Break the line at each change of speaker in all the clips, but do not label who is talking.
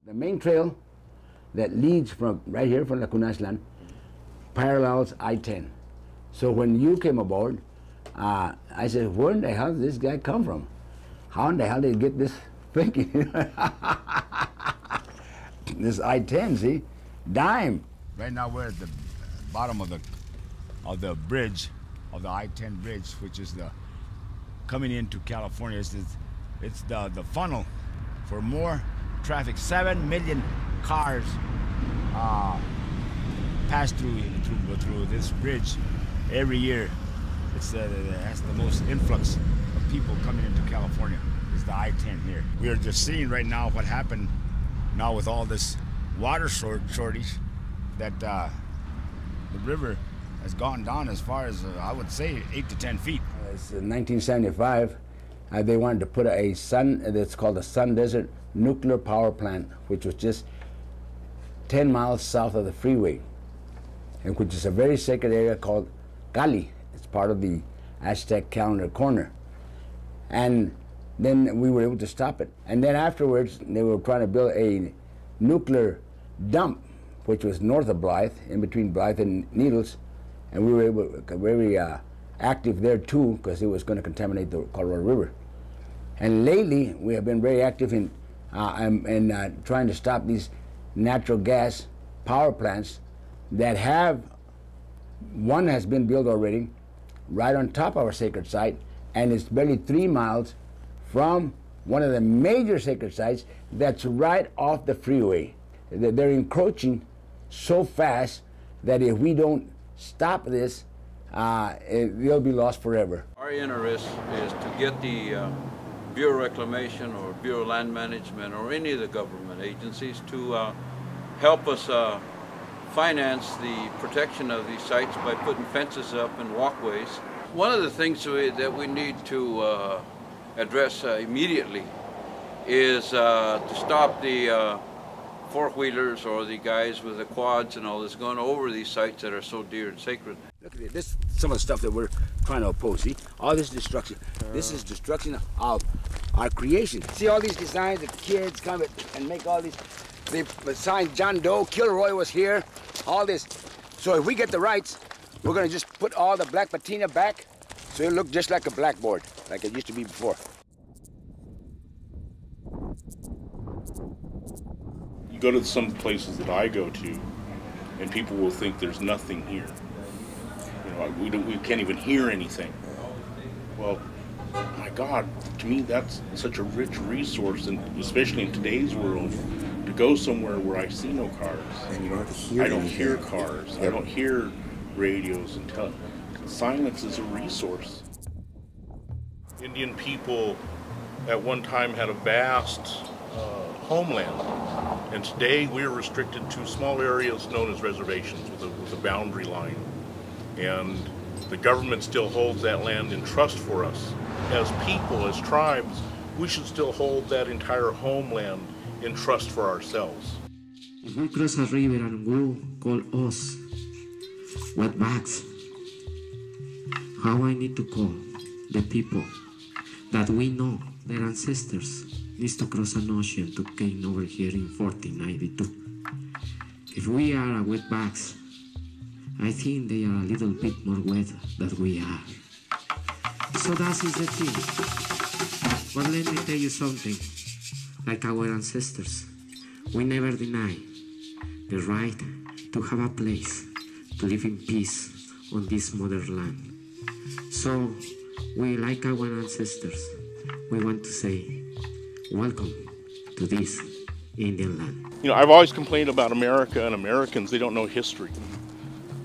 The main trail that leads from right here from La Cunaslan parallels I-10. So when you came aboard, I said, where in the hell did this guy come from? How in the hell did he get this thinking? This I-10, see? Dime. Right now we're at the bottom of the bridge, of the I-10 bridge, which is the coming into California. It's the funnel for more traffic. 7 million cars pass through this bridge every year. It has the most influx of people coming into California. Is the I-10 here. We are just seeing right now what happened now with all this water shortage, that the river has gone down as far as I would say 8 to 10 feet. It's in 1975. They wanted to put that's called the Sun Desert Nuclear Power Plant, which was just 10 miles south of the freeway, and which is a very sacred area called Cali. It's part of the Aztec calendar corner. And then we were able to stop it. And then afterwards, they were trying to build a nuclear dump, which was north of Blythe, in between Blythe and Needles. And we were very active there too, because it was going to contaminate the Colorado River. And lately, we have been very active in trying to stop these natural gas power plants that one has been built already right on top of our sacred site, and it's barely 3 miles from one of the major sacred sites that's right off the freeway. They're encroaching so fast that if we don't stop this, they'll be lost forever.
Our interest is to get the Bureau of Reclamation or Bureau of Land Management or any of the government agencies to help us finance the protection of these sites by putting fences up and walkways. One of the things that we need to address immediately is to stop the four-wheelers or the guys with the quads and all this going over these sites that are so dear and sacred.
Look at this, some of the stuff that we're trying to oppose. See, all this destruction. This is destruction of our creation. See all these designs that kids come and make all these. They signed John Doe, Kilroy was here, all this. So if we get the rights, we're gonna just put all the black patina back so it'll look just like a blackboard, like it used to be before.
You go to some places that I go to, and people will think there's nothing here. You know, we can't even hear anything. Well, my God, to me that's such a rich resource, and especially in today's world, to go somewhere where I see no cars.
And you don't have to hear
I don't hear cars.
Yep.
I don't hear radios and silence is a resource. Indian people at one time had a vast homeland, and today we're restricted to small areas known as reservations with a boundary line. And the government still holds that land in trust for us. As people, as tribes, we should still hold that entire homeland in trust for ourselves.
If we cross a river and go call us wetbacks, how I need to call the people that we know their ancestors needs to cross an ocean to came over here in 1492. If we are wetbacks, I think they are a little bit more wet than we are. So that is the thing. But let me tell you something. Like our ancestors, we never deny the right to have a place to live in peace on this motherland. So we, like our ancestors, we want to say, welcome to this Indian land.
You know, I've always complained about America and Americans, they don't know history.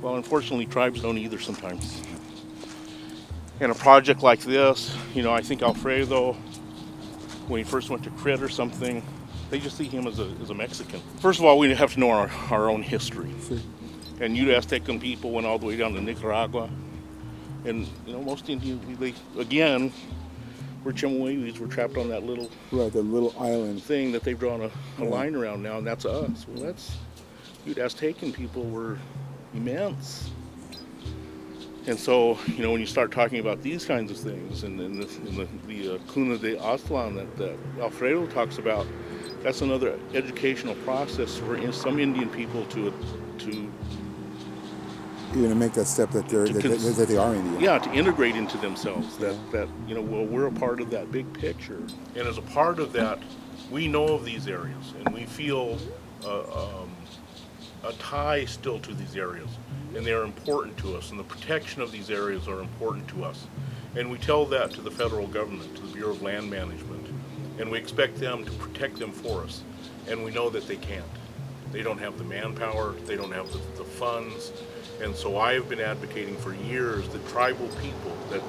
Well, unfortunately, tribes don't either sometimes. And a project like this, you know, I think Alfredo, when he first went to Crit or something, they just see him as a Mexican. First of all, we have to know our own history. And you Aztecan people went all the way down to Nicaragua. And, you know, most Indians, again, we're Chemehuevis, we're trapped on that little...
Right, the little island.
...thing that they've drawn a line around now, and that's us. Well, you Aztecan people were immense. And so, you know, when you start talking about these kinds of things, and in the Cuna de Aztlan that Alfredo talks about, that's another educational process for some Indian people to
You're going to make that step that they are Indian.
Yeah, to integrate into themselves. That you know, well, we're a part of that big picture, and as a part of that, we know of these areas, and we feel a tie still to these areas, and they are important to us, and the protection of these areas are important to us, and we tell that to the federal government, to the Bureau of Land Management, and we expect them to protect them for us, and we know that they can't. They don't have the manpower, they don't have the funds. And so I have been advocating for years that tribal people, that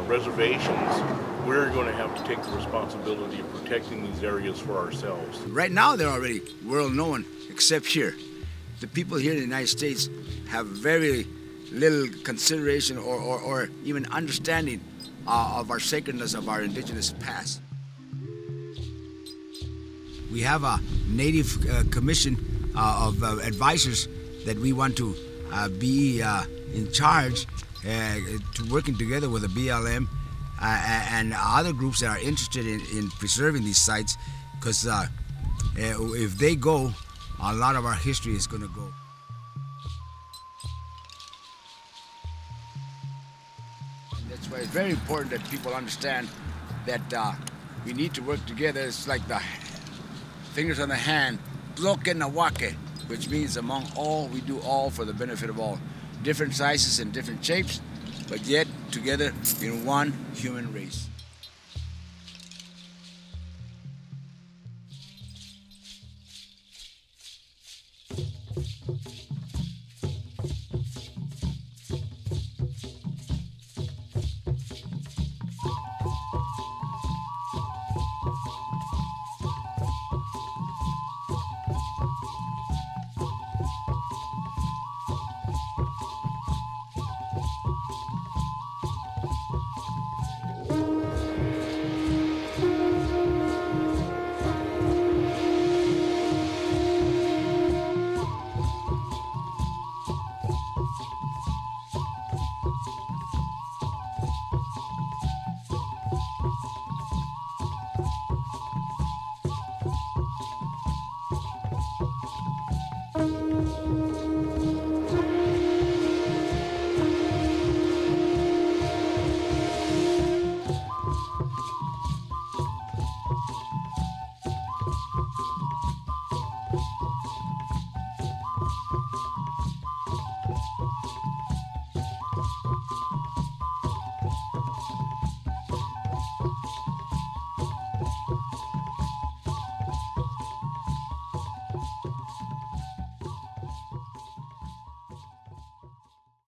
reservations, we're going to have to take the responsibility of protecting these areas for ourselves.
Right now they're already world known, except here. The people here in the United States have very little consideration or even understanding of our sacredness of our indigenous past. We have a native commission of advisors that we want to be in charge to working together with the BLM and other groups that are interested in preserving these sites, because if they go, a lot of our history is going to go. And that's why it's very important that people understand that we need to work together. It's like the fingers on the hand, tloke na wake, which means among all, we do all for the benefit of all. Different sizes and different shapes, but yet together in one human race.